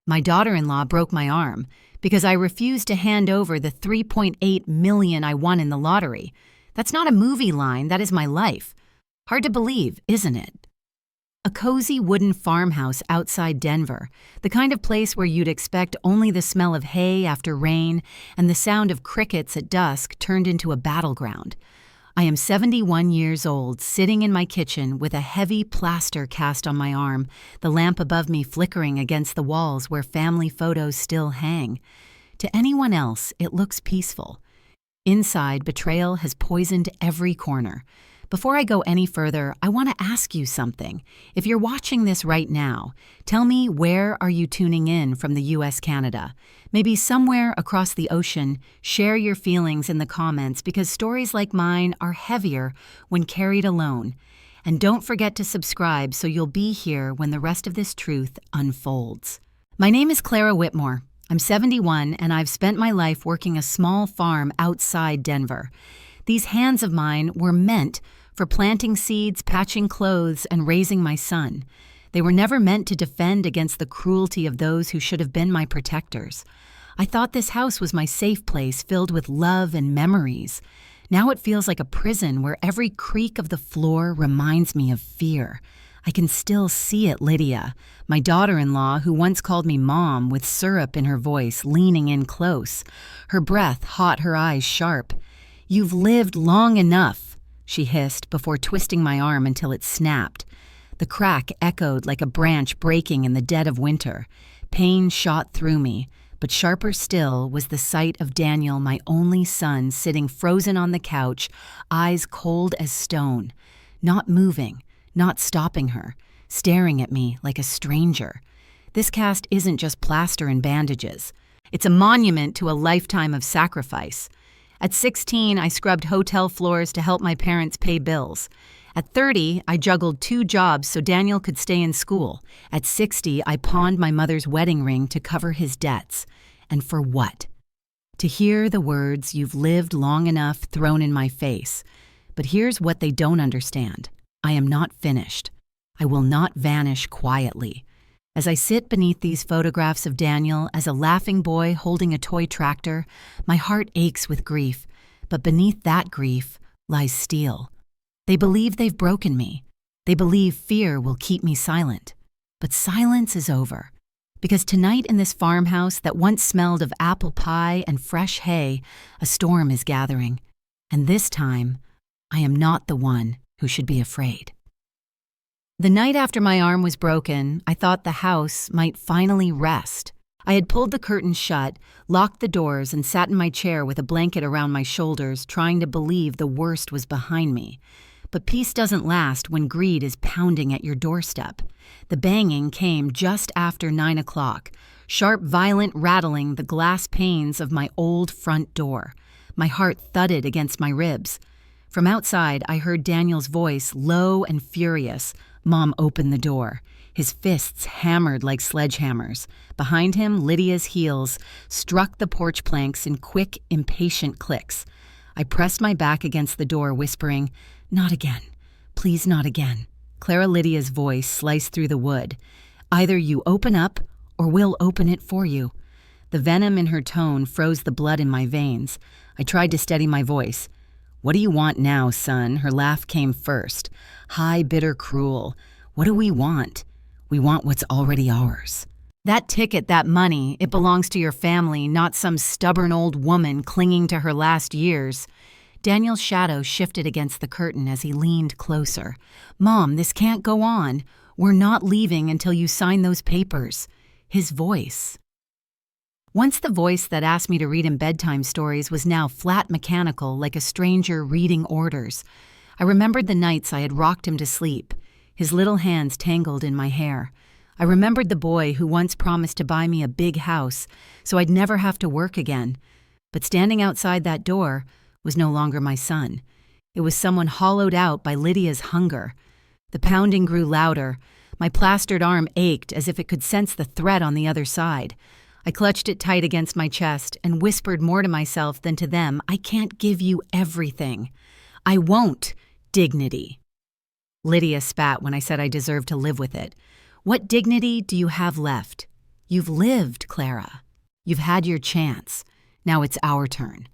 My daughter-in-law broke my arm because I refused to hand over the 3.8 million I won in the lottery. That's not a movie line, that is my life. Hard to believe, isn't it? A cozy wooden farmhouse outside Denver, the kind of place where you'd expect only the smell of hay after rain and the sound of crickets at dusk turned into a battleground. I am 71 years old, sitting in my kitchen with a heavy plaster cast on my arm, the lamp above me flickering against the walls where family photos still hang. To anyone else, it looks peaceful. Inside, betrayal has poisoned every corner. Before I go any further, I want to ask you something. If you're watching this right now, tell me, where are you tuning in from the US, Canada? Maybe somewhere across the ocean. Share your feelings in the comments because stories like mine are heavier when carried alone. And don't forget to subscribe so you'll be here when the rest of this truth unfolds. My name is Clara Whitmore. I'm 71 and I've spent my life working a small farm outside Denver. These hands of mine were meant for planting seeds, patching clothes, and raising my son. They were never meant to defend against the cruelty of those who should have been my protectors. I thought this house was my safe place filled with love and memories. Now it feels like a prison where every creak of the floor reminds me of fear. I can still see it, Lydia, my daughter-in-law who once called me Mom with syrup in her voice, leaning in close. Her breath hot, her eyes sharp. "You've lived long enough," she hissed before twisting my arm until it snapped. The crack echoed like a branch breaking in the dead of winter. Pain shot through me, but sharper still was the sight of Daniel, my only son, sitting frozen on the couch, eyes cold as stone, not moving, not stopping her, staring at me like a stranger. This cast isn't just plaster and bandages. It's a monument to a lifetime of sacrifice. At 16, I scrubbed hotel floors to help my parents pay bills. At 30, I juggled 2 jobs so Daniel could stay in school. At 60, I pawned my mother's wedding ring to cover his debts. And for what? To hear the words, "You've lived long enough," thrown in my face. But here's what they don't understand. I am not finished. I will not vanish quietly. As I sit beneath these photographs of Daniel as a laughing boy holding a toy tractor, my heart aches with grief, but beneath that grief lies steel. They believe they've broken me. They believe fear will keep me silent. But silence is over, because tonight in this farmhouse that once smelled of apple pie and fresh hay, a storm is gathering. And this time, I am not the one who should be afraid. The night after my arm was broken, I thought the house might finally rest. I had pulled the curtains shut, locked the doors, and sat in my chair with a blanket around my shoulders, trying to believe the worst was behind me. But peace doesn't last when greed is pounding at your doorstep. The banging came just after 9 o'clock, sharp, violent rattling the glass panes of my old front door. My heart thudded against my ribs. From outside, I heard Daniel's voice, low and furious. Mom opened the door. His fists hammered like sledgehammers. Behind him, Lydia's heels struck the porch planks in quick, impatient clicks. I pressed my back against the door, whispering, "Not again. Please, not again." Clara Lydia's voice sliced through the wood. "Either you open up, or we'll open it for you." The venom in her tone froze the blood in my veins. I tried to steady my voice. "What do you want now, son?" Her laugh came first. High, bitter, cruel. "What do we want? We want what's already ours. That ticket, that money, it belongs to your family, not some stubborn old woman clinging to her last years." Daniel's shadow shifted against the curtain as he leaned closer. "Mom, this can't go on. We're not leaving until you sign those papers." His voice. Once the voice that asked me to read him bedtime stories was now flat mechanical, like a stranger reading orders. I remembered the nights I had rocked him to sleep, his little hands tangled in my hair. I remembered the boy who once promised to buy me a big house so I'd never have to work again. But standing outside that door was no longer my son. It was someone hollowed out by Lydia's hunger. The pounding grew louder. My plastered arm ached as if it could sense the threat on the other side. I clutched it tight against my chest and whispered more to myself than to them, "I can't give you everything. I won't, dignity." Lydia spat when I said I deserved to live with it. "What dignity do you have left? "You've lived, Clara. You've had your chance. Now it's our turn.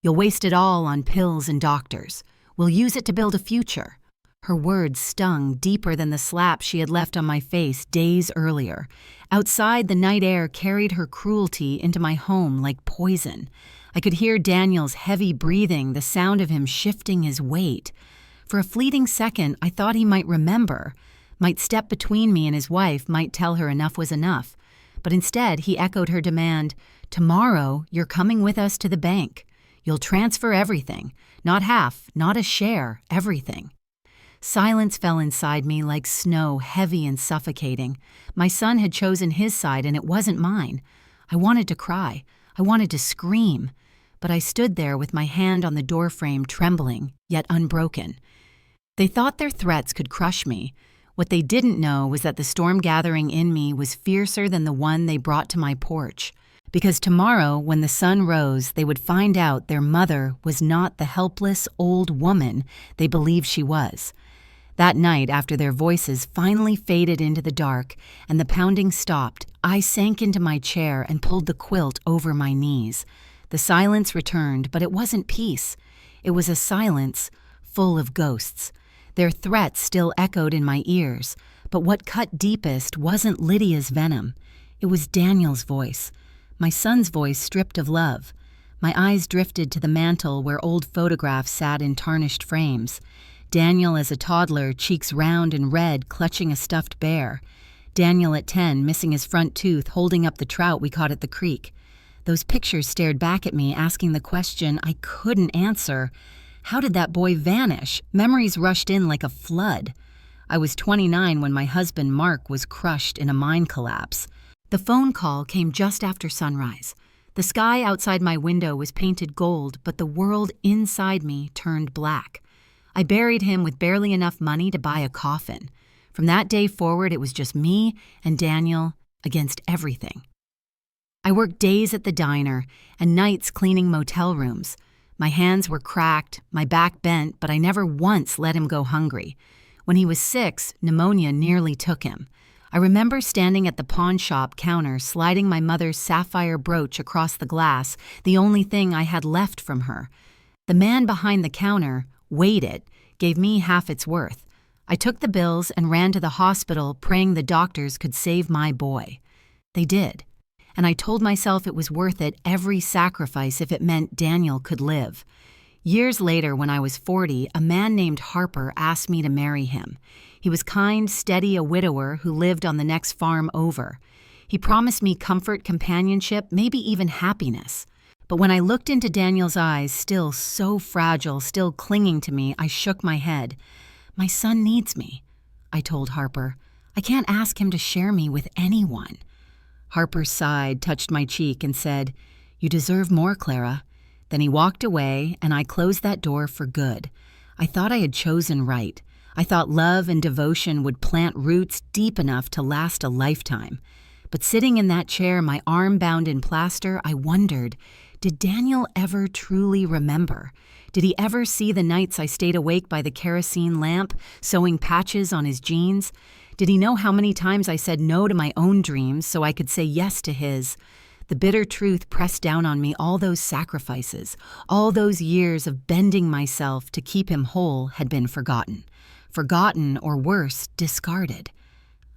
You'll waste it all on pills and doctors. We'll use it to build a future." Her words stung deeper than the slap she had left on my face days earlier. Outside, the night air carried her cruelty into my home like poison. I could hear Daniel's heavy breathing, the sound of him shifting his weight. For a fleeting second, I thought he might remember, might step between me and his wife, might tell her enough was enough. But instead, he echoed her demand, "Tomorrow, you're coming with us to the bank. You'll transfer everything. Not half, not a share, everything." Silence fell inside me like snow, heavy and suffocating. My son had chosen his side, and it wasn't mine. I wanted to cry. I wanted to scream. But I stood there with my hand on the doorframe, trembling, yet unbroken. They thought their threats could crush me. What they didn't know was that the storm gathering in me was fiercer than the one they brought to my porch. Because tomorrow, when the sun rose, they would find out their mother was not the helpless old woman they believed she was. That night, after their voices finally faded into the dark and the pounding stopped, I sank into my chair and pulled the quilt over my knees. The silence returned, but it wasn't peace. It was a silence full of ghosts. Their threats still echoed in my ears, but what cut deepest wasn't Lydia's venom. It was Daniel's voice, my son's voice stripped of love. My eyes drifted to the mantel where old photographs sat in tarnished frames. Daniel as a toddler, cheeks round and red, clutching a stuffed bear. Daniel at 10, missing his front tooth, holding up the trout we caught at the creek. Those pictures stared back at me, asking the question I couldn't answer. How did that boy vanish? Memories rushed in like a flood. I was 29 when my husband, Mark, was crushed in a mine collapse. The phone call came just after sunrise. The sky outside my window was painted gold, but the world inside me turned black. I buried him with barely enough money to buy a coffin. From that day forward, it was just me and Daniel against everything. I worked days at the diner and nights cleaning motel rooms. My hands were cracked, my back bent, but I never once let him go hungry. When he was 6, pneumonia nearly took him. I remember standing at the pawn shop counter, sliding my mother's sapphire brooch across the glass, the only thing I had left from her. The man behind the counter weighed it, gave me half its worth. I took the bills and ran to the hospital, praying the doctors could save my boy. They did. And I told myself it was worth it, every sacrifice, if it meant Daniel could live. Years later, when I was 40, a man named Harper asked me to marry him. He was kind, steady, a widower who lived on the next farm over. He promised me comfort, companionship, maybe even happiness. But when I looked into Daniel's eyes, still so fragile, still clinging to me, I shook my head. "My son needs me," I told Harper. "I can't ask him to share me with anyone." Harper sighed, touched my cheek, and said, "You deserve more, Clara." Then he walked away, and I closed that door for good. I thought I had chosen right. I thought love and devotion would plant roots deep enough to last a lifetime. But sitting in that chair, my arm bound in plaster, I wondered, did Daniel ever truly remember? Did he ever see the nights I stayed awake by the kerosene lamp, sewing patches on his jeans? Did he know how many times I said no to my own dreams so I could say yes to his? The bitter truth pressed down on me. All those sacrifices, all those years of bending myself to keep him whole had been forgotten. Forgotten, or worse, discarded.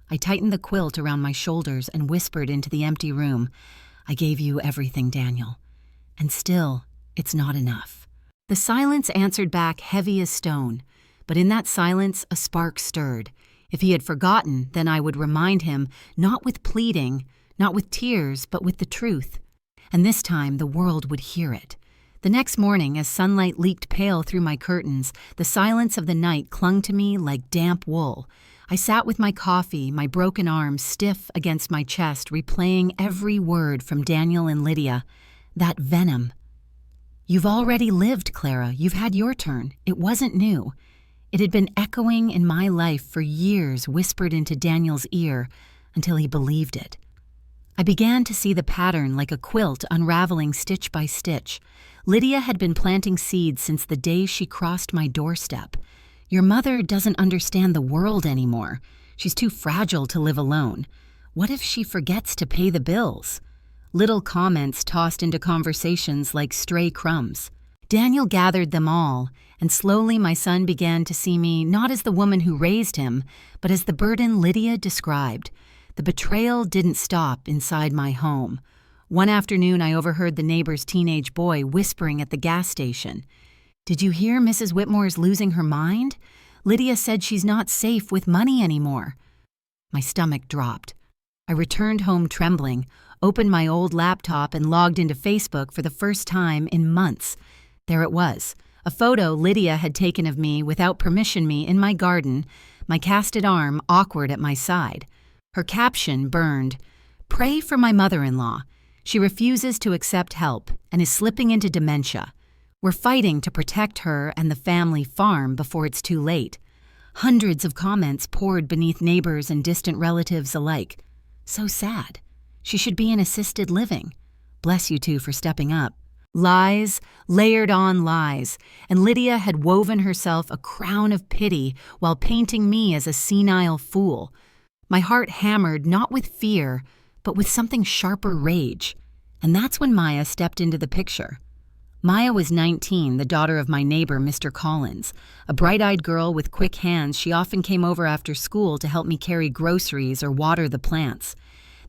I tightened the quilt around my shoulders and whispered into the empty room, "I gave you everything, Daniel. And still, it's not enough." The silence answered back heavy as stone, but in that silence a spark stirred. If he had forgotten, then I would remind him, not with pleading, not with tears, but with the truth. And this time the world would hear it. The next morning, as sunlight leaked pale through my curtains, the silence of the night clung to me like damp wool. I sat with my coffee, my broken arm stiff against my chest, replaying every word from Daniel and Lydia. That venom. "You've already lived, Clara. You've had your turn. It wasn't new." It had been echoing in my life for years, whispered into Daniel's ear, until he believed it. I began to see the pattern like a quilt unraveling stitch by stitch. Lydia had been planting seeds since the day she crossed my doorstep. Your mother doesn't understand the world anymore. She's too fragile to live alone. What if she forgets to pay the bills? Little comments tossed into conversations like stray crumbs. Daniel gathered them all, and slowly my son began to see me not as the woman who raised him, but as the burden Lydia described. The betrayal didn't stop inside my home. One afternoon, I overheard the neighbor's teenage boy whispering at the gas station. "Did you hear Mrs. Whitmore's losing her mind? Lydia said she's not safe with money anymore." My stomach dropped. I returned home trembling, opened my old laptop, and logged into Facebook for the first time in months. There it was, a photo Lydia had taken of me without permission me in my garden, my casted arm awkward at my side. Her caption burned, "Pray for my mother-in-law. She refuses to accept help and is slipping into dementia. We're fighting to protect her and the family farm before it's too late." Hundreds of comments poured beneath neighbors and distant relatives alike. "So sad. She should be in assisted living. Bless you two for stepping up." Lies layered on lies, and Lydia had woven herself a crown of pity while painting me as a senile fool. My heart hammered not with fear, but with something sharper rage. And that's when Maya stepped into the picture. Maya was 19, the daughter of my neighbor, Mr. Collins. A bright-eyed girl with quick hands, she often came over after school to help me carry groceries or water the plants.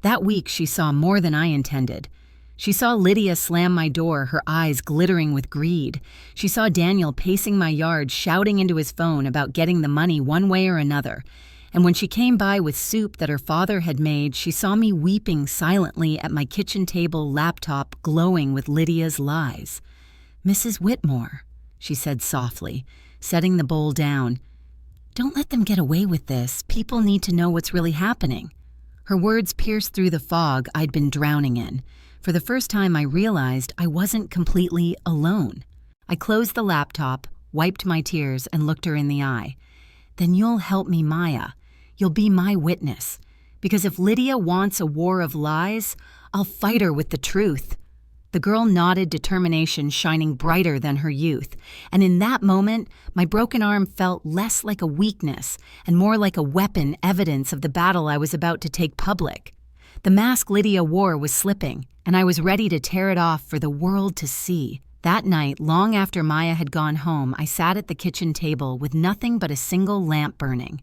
That week, she saw more than I intended. She saw Lydia slam my door, her eyes glittering with greed. She saw Daniel pacing my yard, shouting into his phone about getting the money one way or another. And when she came by with soup that her father had made, she saw me weeping silently at my kitchen table laptop glowing with Lydia's lies. "Mrs. Whitmore," she said softly, setting the bowl down. "Don't let them get away with this. People need to know what's really happening." Her words pierced through the fog I'd been drowning in. For the first time, I realized I wasn't completely alone. I closed the laptop, wiped my tears, and looked her in the eye. "Then you'll help me, Maya. You'll be my witness. Because if Lydia wants a war of lies, I'll fight her with the truth." The girl nodded, determination shining brighter than her youth. And in that moment, my broken arm felt less like a weakness and more like a weapon, evidence of the battle I was about to take public. The mask Lydia wore was slipping, and I was ready to tear it off for the world to see. That night, long after Maya had gone home, I sat at the kitchen table with nothing but a single lamp burning.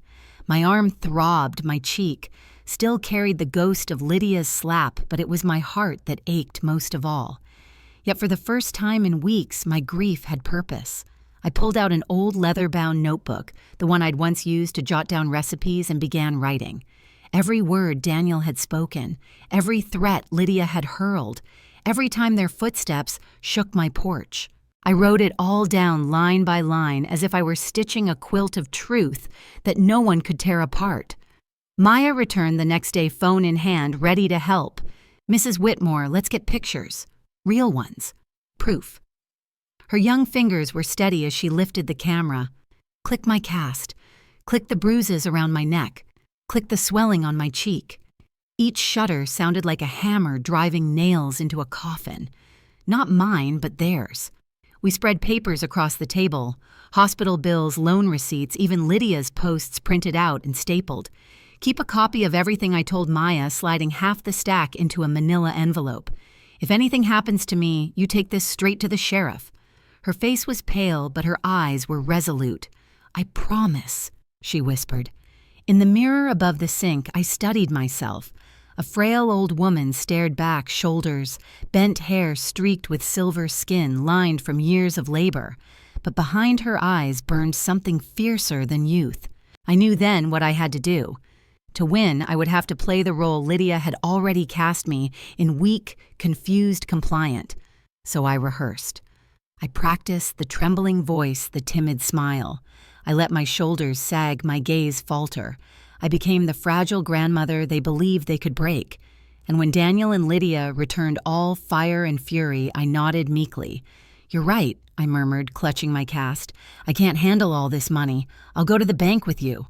My arm throbbed, my cheek still carried the ghost of Lydia's slap, but it was my heart that ached most of all. Yet for the first time in weeks, my grief had purpose. I pulled out an old leather-bound notebook, the one I'd once used to jot down recipes, and began writing. Every word Daniel had spoken, every threat Lydia had hurled, every time their footsteps shook my porch. I wrote it all down line by line as if I were stitching a quilt of truth that no one could tear apart. Maya returned the next day, phone in hand, ready to help. "Mrs. Whitmore, let's get pictures. Real ones. Proof." Her young fingers were steady as she lifted the camera. Click my cast. Click the bruises around my neck. Click the swelling on my cheek. Each shutter sounded like a hammer driving nails into a coffin. Not mine, but theirs. We spread papers across the table, hospital bills, loan receipts, even Lydia's posts printed out and stapled. Keep a copy of everything I told Maya, sliding half the stack into a manila envelope. "If anything happens to me, you take this straight to the sheriff." Her face was pale, but her eyes were resolute. "I promise," she whispered. In the mirror above the sink, I studied myself. A frail old woman stared back, shoulders, bent hair streaked with silver skin lined from years of labor. But behind her eyes burned something fiercer than youth. I knew then what I had to do. To win, I would have to play the role Lydia had already cast me in weak, confused compliant. So I rehearsed. I practiced the trembling voice, the timid smile. I let my shoulders sag, my gaze falter. I became the fragile grandmother they believed they could break. And when Daniel and Lydia returned all fire and fury, I nodded meekly. "You're right," I murmured, clutching my cast. "I can't handle all this money. I'll go to the bank with you."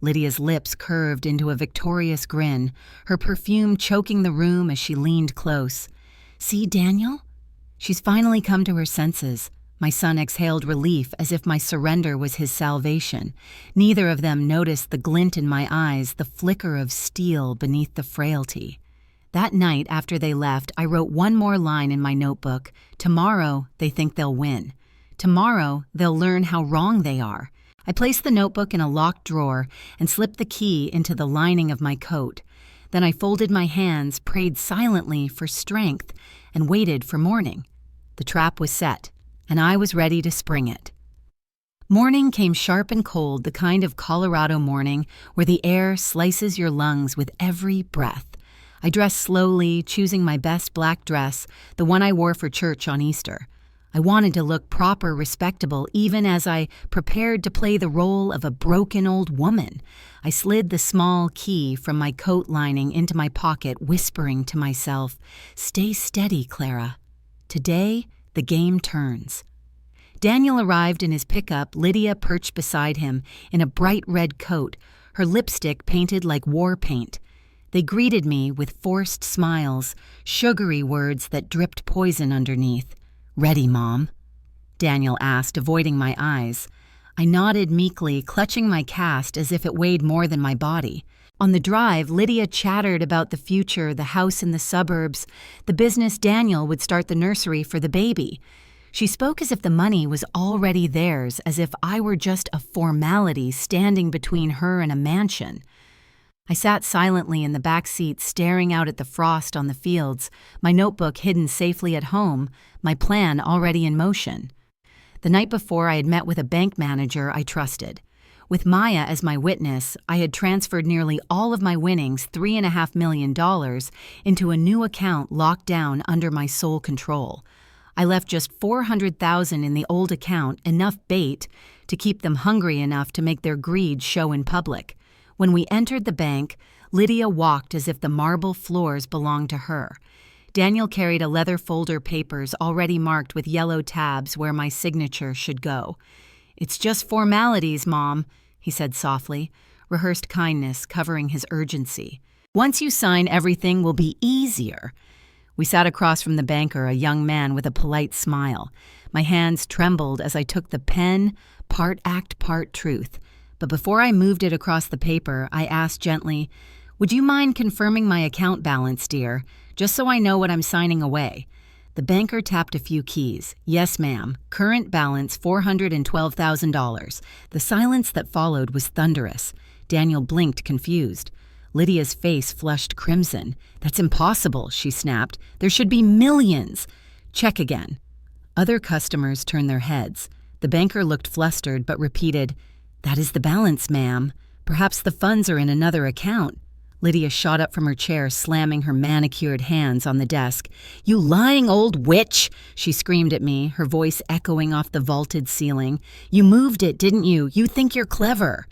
Lydia's lips curved into a victorious grin, her perfume choking the room as she leaned close. "See, Daniel? She's finally come to her senses. My son exhaled relief as if my surrender was his salvation. Neither of them noticed the glint in my eyes, the flicker of steel beneath the frailty. That night, after they left, I wrote one more line in my notebook. Tomorrow, they think they'll win. Tomorrow, they'll learn how wrong they are. I placed the notebook in a locked drawer and slipped the key into the lining of my coat. Then I folded my hands, prayed silently for strength, and waited for morning. The trap was set, and I was ready to spring it. Morning came sharp and cold, the kind of Colorado morning where the air slices your lungs with every breath. I dressed slowly, choosing my best black dress, the one I wore for church on Easter. I wanted to look proper, respectable, even as I prepared to play the role of a broken old woman. I slid the small key from my coat lining into my pocket, whispering to myself, "Stay steady, Clara. Today, the game turns." Daniel arrived in his pickup, Lydia perched beside him in a bright red coat, her lipstick painted like war paint. They greeted me with forced smiles, sugary words that dripped poison underneath. "Ready, Mom?" Daniel asked, avoiding my eyes. I nodded meekly, clutching my cast as if it weighed more than my body. On the drive, Lydia chattered about the future, the house in the suburbs, the business Daniel would start the nursery for the baby. She spoke as if the money was already theirs, as if I were just a formality standing between her and a mansion. I sat silently in the back seat, staring out at the frost on the fields, my notebook hidden safely at home, my plan already in motion. The night before, I had met with a bank manager I trusted. With Maya as my witness, I had transferred nearly all of my winnings, $3.5 million, into a new account locked down under my sole control. I left just $400,000 in the old account, enough bait to keep them hungry enough to make their greed show in public. When we entered the bank, Lydia walked as if the marble floors belonged to her. Daniel carried a leather folder papers already marked with yellow tabs where my signature should go. "It's just formalities, Mom," he said softly, rehearsed kindness covering his urgency. "Once you sign, everything will be easier." We sat across from the banker, a young man with a polite smile. My hands trembled as I took the pen, part act, part truth. But before I moved it across the paper, I asked gently, "Would you mind confirming my account balance, dear, just so I know what I'm signing away?" The banker tapped a few keys. "Yes, ma'am. Current balance $412,000. The silence that followed was thunderous. Daniel blinked, confused. Lydia's face flushed crimson. "That's impossible," she snapped. "There should be millions." "Check again." Other customers turned their heads. The banker looked flustered but repeated, "That is the balance, ma'am. Perhaps the funds are in another account." Lydia shot up from her chair, slamming her manicured hands on the desk. "You lying old witch!" she screamed at me, her voice echoing off the vaulted ceiling. "You moved it, didn't you? You think you're clever."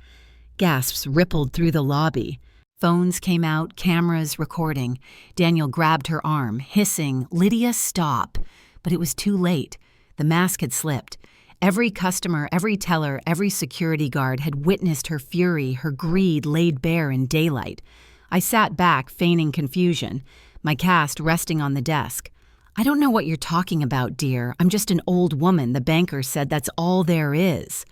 Gasps rippled through the lobby. Phones came out, cameras recording. Daniel grabbed her arm, hissing, "Lydia, stop." But it was too late. The mask had slipped. Every customer, every teller, every security guard had witnessed her fury, her greed laid bare in daylight. I sat back, feigning confusion, my cast resting on the desk. "I don't know what you're talking about, dear. I'm just an old woman. The banker said that's all there is."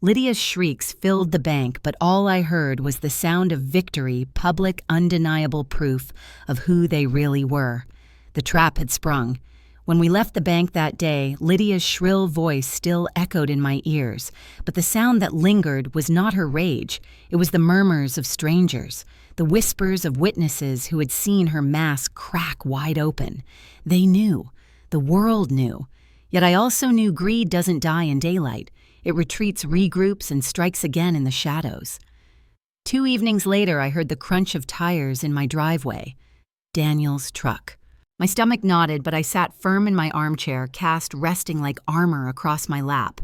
Lydia's shrieks filled the bank, but all I heard was the sound of victory, public, undeniable proof of who they really were. The trap had sprung. When we left the bank that day, Lydia's shrill voice still echoed in my ears, but the sound that lingered was not her rage. It was the murmurs of strangers, the whispers of witnesses who had seen her mask crack wide open. They knew. The world knew. Yet I also knew greed doesn't die in daylight. It retreats, regroups, and strikes again in the shadows. 2 evenings later, I heard the crunch of tires in my driveway. Daniel's truck. My stomach knotted, but I sat firm in my armchair, cast resting like armor across my lap.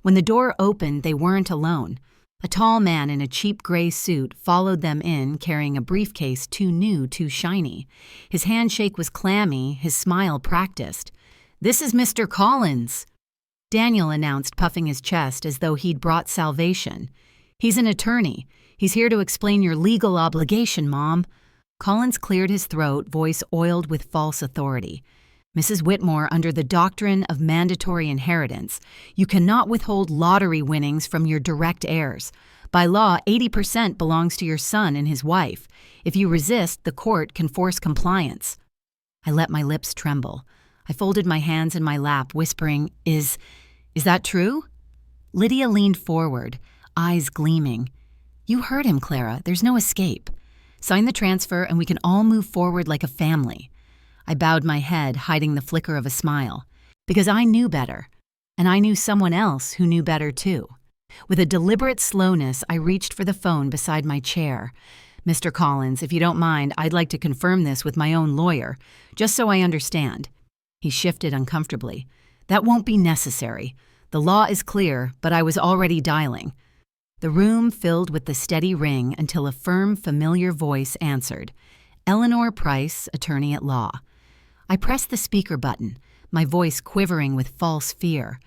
When the door opened, they weren't alone. A tall man in a cheap gray suit followed them in, carrying a briefcase too new, too shiny. His handshake was clammy, his smile practiced. "This is Mr. Collins," Daniel announced, puffing his chest as though he'd brought salvation. "He's an attorney. He's here to explain your legal obligation, Mom." Collins cleared his throat, voice oiled with false authority. Mrs. Whitmore, under the doctrine of mandatory inheritance, you cannot withhold lottery winnings from your direct heirs. By law, 80% belongs to your son and his wife. If you resist, the court can force compliance. I let my lips tremble. I folded my hands in my lap, whispering, Is that true? Lydia leaned forward, eyes gleaming. You heard him, Clara. There's no escape. Sign the transfer and we can all move forward like a family. I bowed my head, hiding the flicker of a smile. Because I knew better. And I knew someone else who knew better too. With a deliberate slowness, I reached for the phone beside my chair. Mr. Collins, if you don't mind, I'd like to confirm this with my own lawyer, just so I understand. He shifted uncomfortably. That won't be necessary. The law is clear, but I was already dialing. The room filled with the steady ring until a firm, familiar voice answered. Eleanor Price, attorney at law. I pressed the speaker button, my voice quivering with false fear.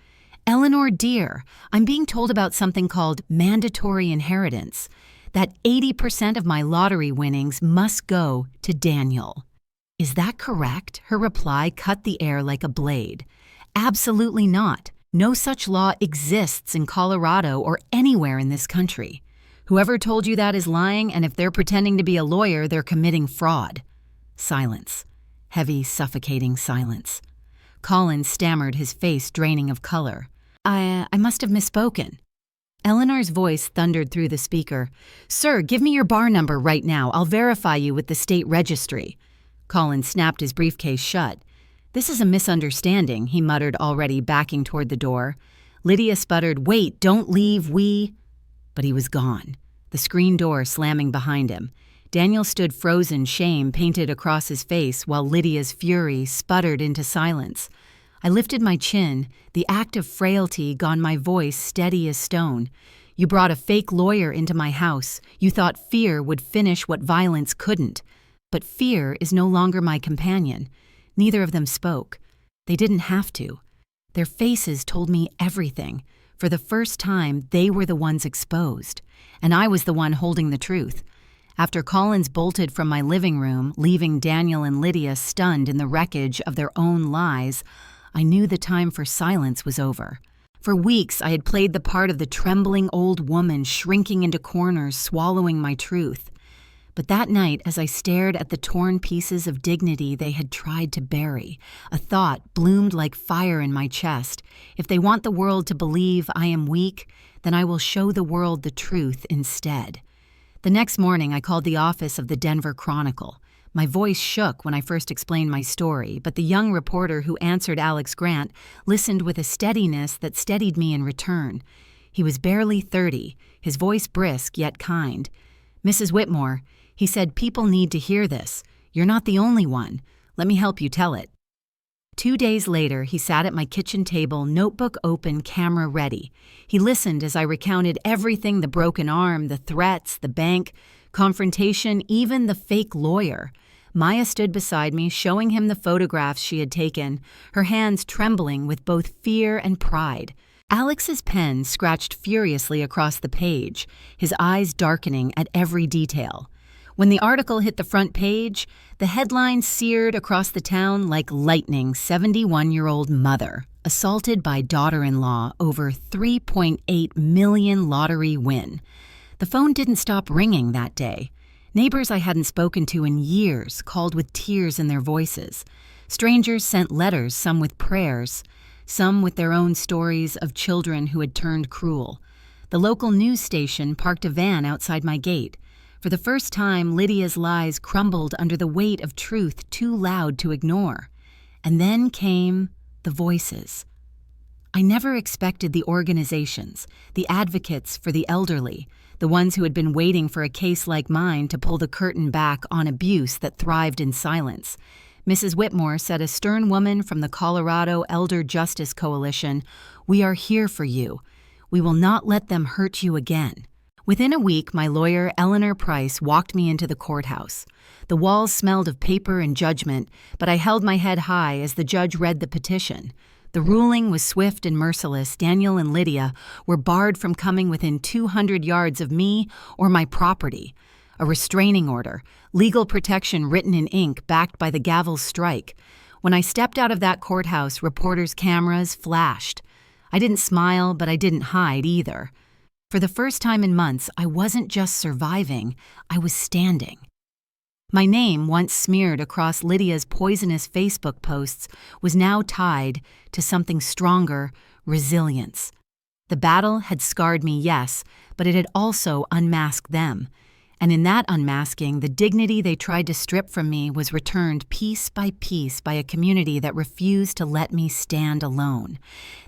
Eleanor, dear, I'm being told about something called mandatory inheritance. That 80% of my lottery winnings must go to Daniel. Is that correct? Her reply cut the air like a blade. Absolutely not. No such law exists in Colorado or anywhere in this country. Whoever told you that is lying, and if they're pretending to be a lawyer, they're committing fraud. Silence. Heavy, suffocating silence. Collins stammered, his face draining of color. I must have misspoken. Eleanor's voice thundered through the speaker. Sir, give me your bar number right now. I'll verify you with the state registry. Collins snapped his briefcase shut. This is a misunderstanding, he muttered, already backing toward the door. Lydia sputtered, Wait, don't leave, But he was gone, the screen door slamming behind him. Daniel stood frozen, shame painted across his face, while Lydia's fury sputtered into silence. I lifted my chin, the act of frailty gone, my voice steady as stone. You brought a fake lawyer into my house. You thought fear would finish what violence couldn't. But fear is no longer my companion. Neither of them spoke. They didn't have to. Their faces told me everything. For the first time, they were the ones exposed, and I was the one holding the truth. After Collins bolted from my living room, leaving Daniel and Lydia stunned in the wreckage of their own lies, I knew the time for silence was over. For weeks, I had played the part of the trembling old woman shrinking into corners, swallowing my truth. But that night, as I stared at the torn pieces of dignity they had tried to bury, a thought bloomed like fire in my chest. If they want the world to believe I am weak, then I will show the world the truth instead. The next morning, I called the office of the Denver Chronicle. My voice shook when I first explained my story, but the young reporter who answered, Alex Grant, listened with a steadiness that steadied me in return. He was barely 30, his voice brisk yet kind. Mrs. Whitmore, he said, people need to hear this. You're not the only one. Let me help you tell it. 2 days later, he sat at my kitchen table, notebook open, camera ready. He listened as I recounted everything, the broken arm, the threats, the bank, confrontation, even the fake lawyer. Maya stood beside me, showing him the photographs she had taken, her hands trembling with both fear and pride. Alex's pen scratched furiously across the page, his eyes darkening at every detail. When the article hit the front page, the headline seared across the town like lightning. 71-year-old mother assaulted by daughter-in-law over 3.8 million lottery win. The phone didn't stop ringing that day. Neighbors I hadn't spoken to in years called with tears in their voices. Strangers sent letters, some with prayers, some with their own stories of children who had turned cruel. The local news station parked a van outside my gate. For the first time, Lydia's lies crumbled under the weight of truth too loud to ignore. And then came the voices. I never expected the organizations, the advocates for the elderly, the ones who had been waiting for a case like mine to pull the curtain back on abuse that thrived in silence. Mrs. Whitmore said, a stern woman from the Colorado Elder Justice Coalition, "We are here for you. We will not let them hurt you again." Within a week, my lawyer, Eleanor Price, walked me into the courthouse. The walls smelled of paper and judgment, but I held my head high as the judge read the petition. The ruling was swift and merciless. Daniel and Lydia were barred from coming within 200 yards of me or my property. A restraining order, legal protection written in ink backed by the gavel's strike. When I stepped out of that courthouse, reporters' cameras flashed. I didn't smile, but I didn't hide either. For the first time in months, I wasn't just surviving, I was standing. My name, once smeared across Lydia's poisonous Facebook posts, was now tied to something stronger: resilience. The battle had scarred me, yes, but it had also unmasked them. And in that unmasking, the dignity they tried to strip from me was returned piece by a community that refused to let me stand alone.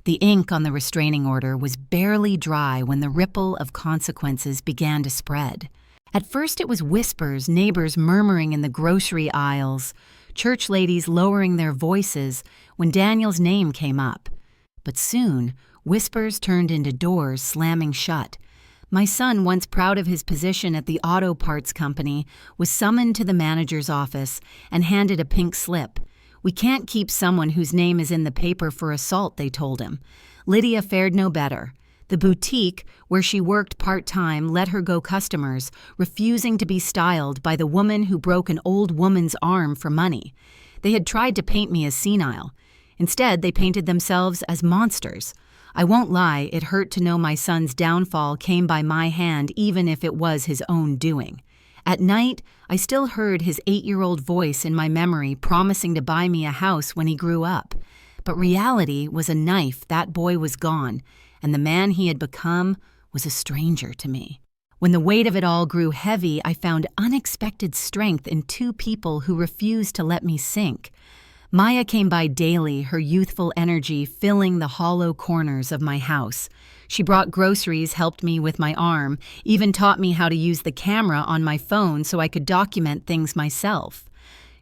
The ink on the restraining order was barely dry when the ripple of consequences began to spread. At first it was whispers, neighbors murmuring in the grocery aisles, church ladies lowering their voices when Daniel's name came up. But soon, whispers turned into doors slamming shut. My son, once proud of his position at the auto parts company, was summoned to the manager's office and handed a pink slip. "We can't keep someone whose name is in the paper for assault," they told him. Lydia fared no better. The boutique, where she worked part-time, let her go customers, refusing to be styled by the woman who broke an old woman's arm for money. They had tried to paint me as senile. Instead, they painted themselves as monsters. I won't lie, it hurt to know my son's downfall came by my hand, even if it was his own doing. At night, I still heard his 8-year-old voice in my memory promising to buy me a house when he grew up. But reality was a knife. That boy was gone, and the man he had become was a stranger to me. When the weight of it all grew heavy, I found unexpected strength in 2 people who refused to let me sink. Maya came by daily, her youthful energy filling the hollow corners of my house. She brought groceries, helped me with my arm, even taught me how to use the camera on my phone so I could document things myself.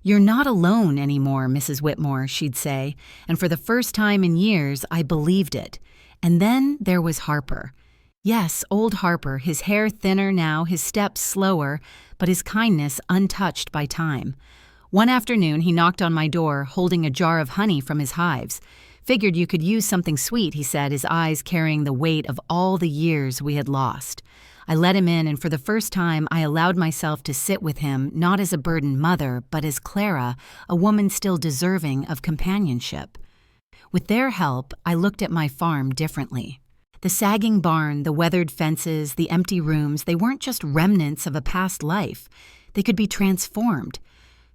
"You're not alone anymore, Mrs. Whitmore," she'd say, and for the first time in years, I believed it. And then there was Harper. Yes, old Harper, his hair thinner now, his steps slower, but his kindness untouched by time. One afternoon, he knocked on my door, holding a jar of honey from his hives. "Figured you could use something sweet," he said, his eyes carrying the weight of all the years we had lost. I let him in, and for the first time, I allowed myself to sit with him, not as a burdened mother, but as Clara, a woman still deserving of companionship. With their help, I looked at my farm differently. The sagging barn, the weathered fences, the empty rooms, they weren't just remnants of a past life. They could be transformed.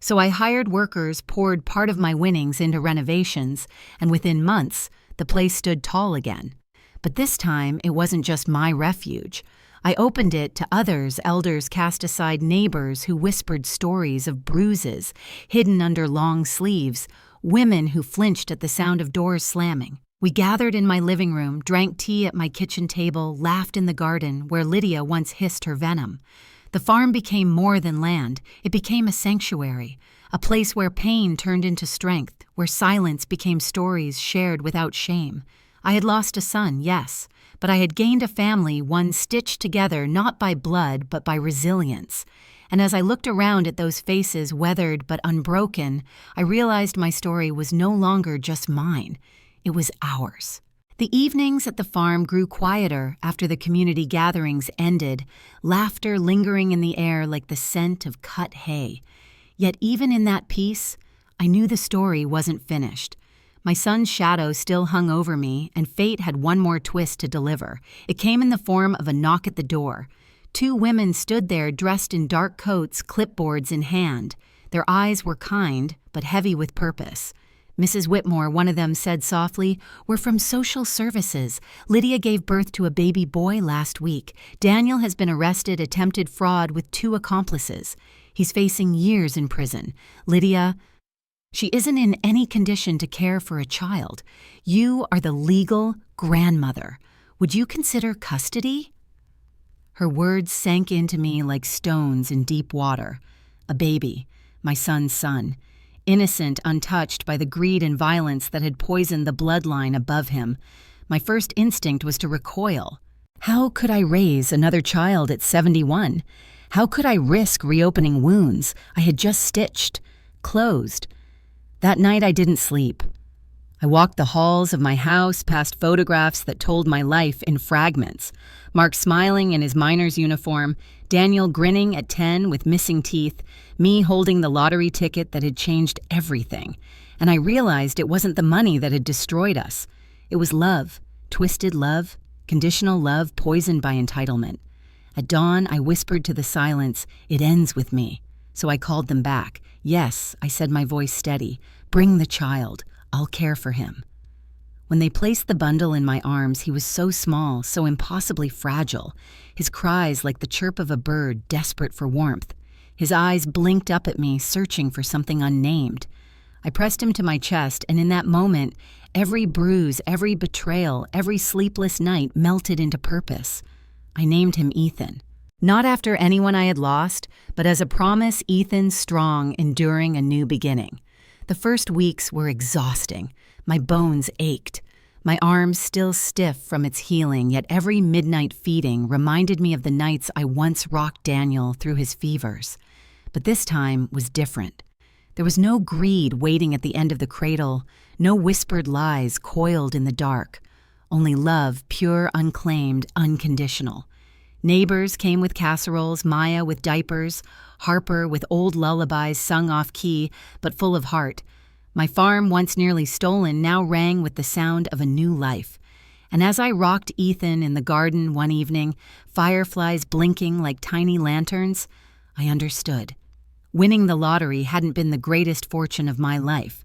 So I hired workers, poured part of my winnings into renovations, and within months, the place stood tall again. But this time, it wasn't just my refuge. I opened it to others, elders cast aside, neighbors who whispered stories of bruises hidden under long sleeves, women who flinched at the sound of doors slamming. We gathered in my living room, drank tea at my kitchen table, laughed in the garden where Lydia once hissed her venom. The farm became more than land. It became a sanctuary, a place where pain turned into strength, where silence became stories shared without shame. I had lost a son, yes, but I had gained a family, one stitched together not by blood but by resilience. And as I looked around at those faces, weathered but unbroken, I realized my story was no longer just mine. It was ours. The evenings at the farm grew quieter after the community gatherings ended, laughter lingering in the air like the scent of cut hay. Yet even in that peace, I knew the story wasn't finished. My son's shadow still hung over me, and fate had one more twist to deliver. It came in the form of a knock at the door. 2 women stood there dressed in dark coats, clipboards in hand. Their eyes were kind, but heavy with purpose. "Mrs. Whitmore," one of them said softly, "we're from social services. Lydia gave birth to a baby boy last week. Daniel has been arrested, attempted fraud with 2 accomplices. He's facing years in prison. Lydia, she isn't in any condition to care for a child. You are the legal grandmother. Would you consider custody?" Her words sank into me like stones in deep water. A baby, my son's son. Innocent, untouched by the greed and violence that had poisoned the bloodline above him. My first instinct was to recoil. How could I raise another child at 71? How could I risk reopening wounds I had just stitched, closed? That night I didn't sleep. I walked the halls of my house past photographs that told my life in fragments. Mark smiling in his miner's uniform, Daniel grinning at 10 with missing teeth, me holding the lottery ticket that had changed everything. And I realized it wasn't the money that had destroyed us. It was love, twisted love, conditional love poisoned by entitlement. At dawn, I whispered to the silence, "It ends with me." So I called them back. "Yes," I said, my voice steady. "Bring the child. I'll care for him." When they placed the bundle in my arms, he was so small, so impossibly fragile, his cries like the chirp of a bird desperate for warmth. His eyes blinked up at me, searching for something unnamed. I pressed him to my chest, and in that moment, every bruise, every betrayal, every sleepless night melted into purpose. I named him Ethan. Not after anyone I had lost, but as a promise Ethan strong, enduring a new beginning. The first weeks were exhausting. My bones ached. My arms still stiff from its healing, yet every midnight feeding reminded me of the nights I once rocked Daniel through his fevers. But this time was different. There was no greed waiting at the end of the cradle, no whispered lies coiled in the dark, only love, pure, unclaimed, unconditional. Neighbors came with casseroles, Maya with diapers, Harper with old lullabies sung off-key but full of heart. My farm, once nearly stolen, now rang with the sound of a new life. And as I rocked Ethan in the garden one evening, fireflies blinking like tiny lanterns, I understood. Winning the lottery hadn't been the greatest fortune of my life.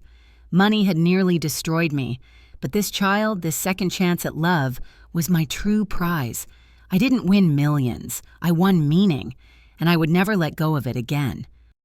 Money had nearly destroyed me, but this child, this second chance at love, was my true prize. I didn't win millions. I won meaning, and I would never let go of it again.